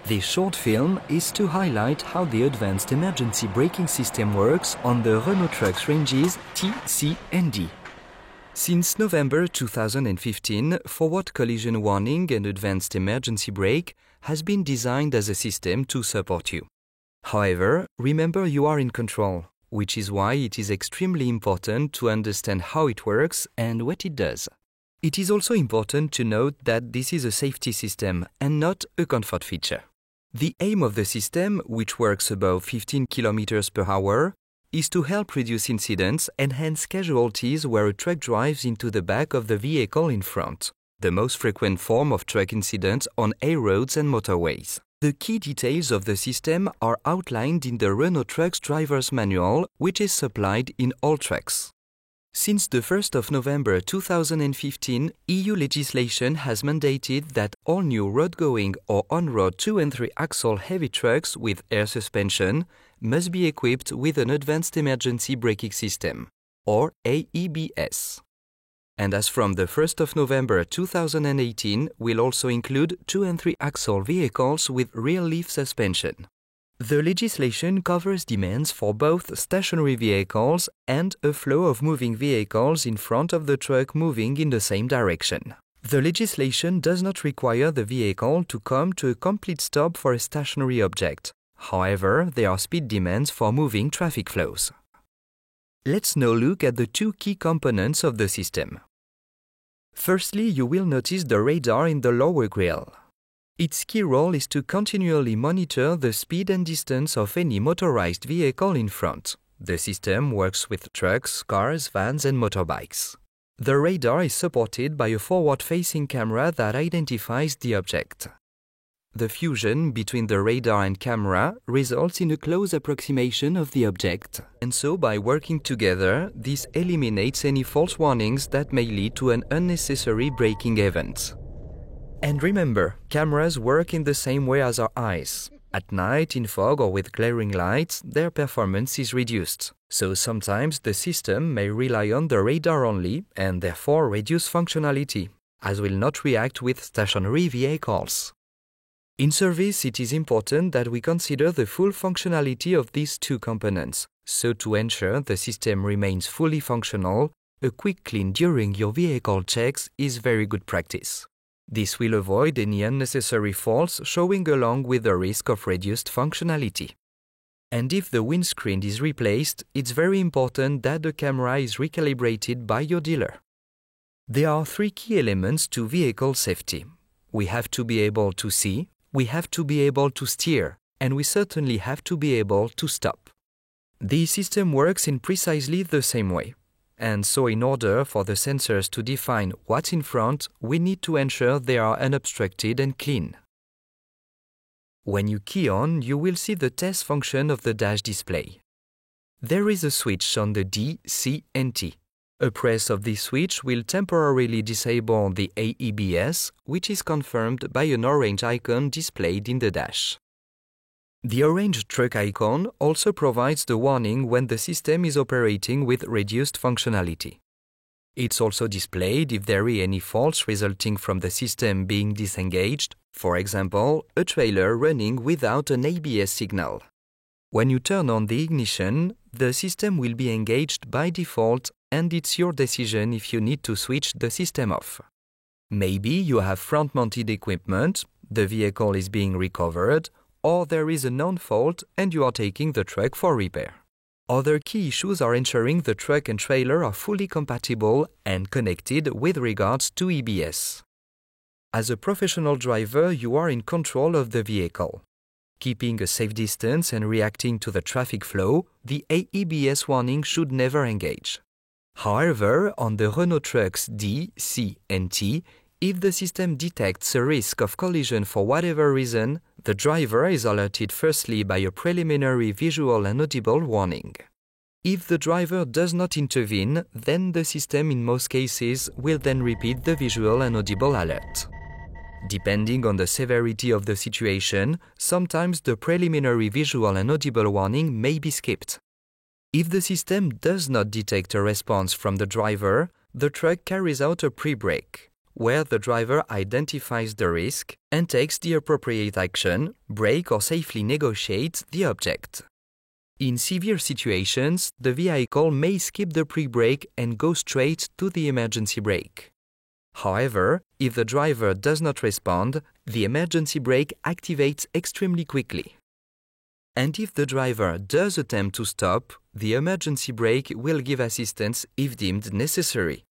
This short film is to highlight how the advanced emergency braking system works on the Renault Trucks ranges T, C and D. Since November 2015, forward collision warning and advanced emergency brake has been designed as a system to support you. However, remember you are in control, which is why it is extremely important to understand how it works and what it does. It is also important to note that this is a safety system and not a comfort feature. The aim of the system, which works above 15 km per hour, is to help reduce incidents and hence casualties where a truck drives into the back of the vehicle in front, the most frequent form of truck incidents on A roads and motorways. The key details of the system are outlined in the Renault Trucks Driver's Manual, which is supplied in all trucks. Since the 1st of November 2015, EU legislation has mandated that all new road-going or on-road 2 and 3 axle heavy trucks with air suspension must be equipped with an Advanced Emergency Braking System, or AEBS. And as from the 1st of November 2018, will also include 2 and 3 axle vehicles with rear leaf suspension. The legislation covers demands for both stationary vehicles and a flow of moving vehicles in front of the truck moving in the same direction. The legislation does not require the vehicle to come to a complete stop for a stationary object. However, there are speed demands for moving traffic flows. Let's now look at the two key components of the system. Firstly, you will notice the radar in the lower grille. Its key role is to continually monitor the speed and distance of any motorized vehicle in front. The system works with trucks, cars, vans and motorbikes. The radar is supported by a forward-facing camera that identifies the object. The fusion between the radar and camera results in a close approximation of the object, and so by working together, this eliminates any false warnings that may lead to an unnecessary braking event. And remember, cameras work in the same way as our eyes. At night, in fog or with glaring lights, their performance is reduced. So sometimes the system may rely on the radar only and therefore reduce functionality, as will not react with stationary vehicles. In service, it is important that we consider the full functionality of these two components. So to ensure the system remains fully functional, a quick clean during your vehicle checks is very good practice. This will avoid any unnecessary faults showing along with the risk of reduced functionality. And if the windscreen is replaced, it's very important that the camera is recalibrated by your dealer. There are three key elements to vehicle safety. We have to be able to see, we have to be able to steer, and we certainly have to be able to stop. The system works in precisely the same way. And so in order for the sensors to define what's in front, we need to ensure they are unobstructed and clean. When you key on, you will see the test function of the dash display. There is a switch on the D, C and T. A press of this switch will temporarily disable the AEBS, which is confirmed by an orange icon displayed in the dash. The orange truck icon also provides the warning when the system is operating with reduced functionality. It's also displayed if there are any faults resulting from the system being disengaged, for example, a trailer running without an ABS signal. When you turn on the ignition, the system will be engaged by default and it's your decision if you need to switch the system off. Maybe you have front-mounted equipment, the vehicle is being recovered, or there is a known fault and you are taking the truck for repair. Other key issues are ensuring the truck and trailer are fully compatible and connected with regards to EBS. As a professional driver, you are in control of the vehicle. Keeping a safe distance and reacting to the traffic flow, the AEBS warning should never engage. However, on the Renault Trucks D, C and T, if the system detects a risk of collision for whatever reason, the driver is alerted firstly by a preliminary visual and audible warning. If the driver does not intervene, then the system in most cases will then repeat the visual and audible alert. Depending on the severity of the situation, sometimes the preliminary visual and audible warning may be skipped. If the system does not detect a response from the driver, the truck carries out a pre-brake. where the driver identifies the risk and takes the appropriate action, brake or safely negotiates the object. In severe situations, the vehicle may skip the pre-brake and go straight to the emergency brake. However, if the driver does not respond, the emergency brake activates extremely quickly. And if the driver does attempt to stop, the emergency brake will give assistance if deemed necessary.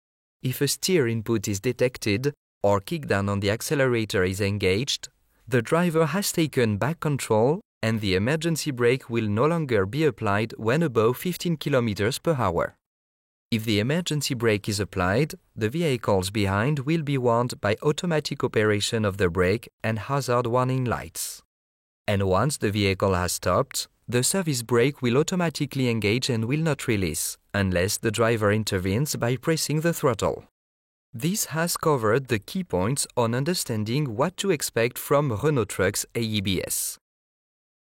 If a steer input is detected or kickdown on the accelerator is engaged, the driver has taken back control and the emergency brake will no longer be applied when above 15 km per hour. If the emergency brake is applied, the vehicles behind will be warned by automatic operation of the brake and hazard warning lights. And once the vehicle has stopped, the service brake will automatically engage and will not release, unless the driver intervenes by pressing the throttle. This has covered the key points on understanding what to expect from Renault Trucks AEBS.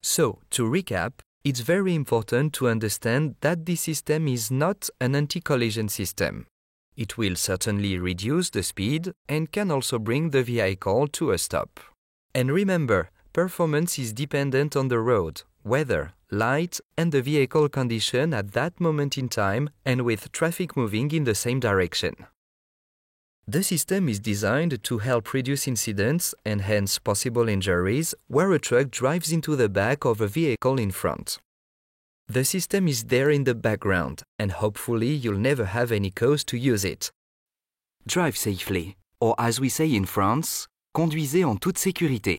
So, to recap, it's very important to understand that this system is not an anti-collision system. It will certainly reduce the speed and can also bring the vehicle to a stop. And remember, performance is dependent on the road, weather, light, and the vehicle condition at that moment in time and with traffic moving in the same direction. The system is designed to help reduce incidents and hence possible injuries where a truck drives into the back of a vehicle in front. The system is there in the background and hopefully you'll never have any cause to use it. Drive safely, or as we say in France, conduisez en toute sécurité.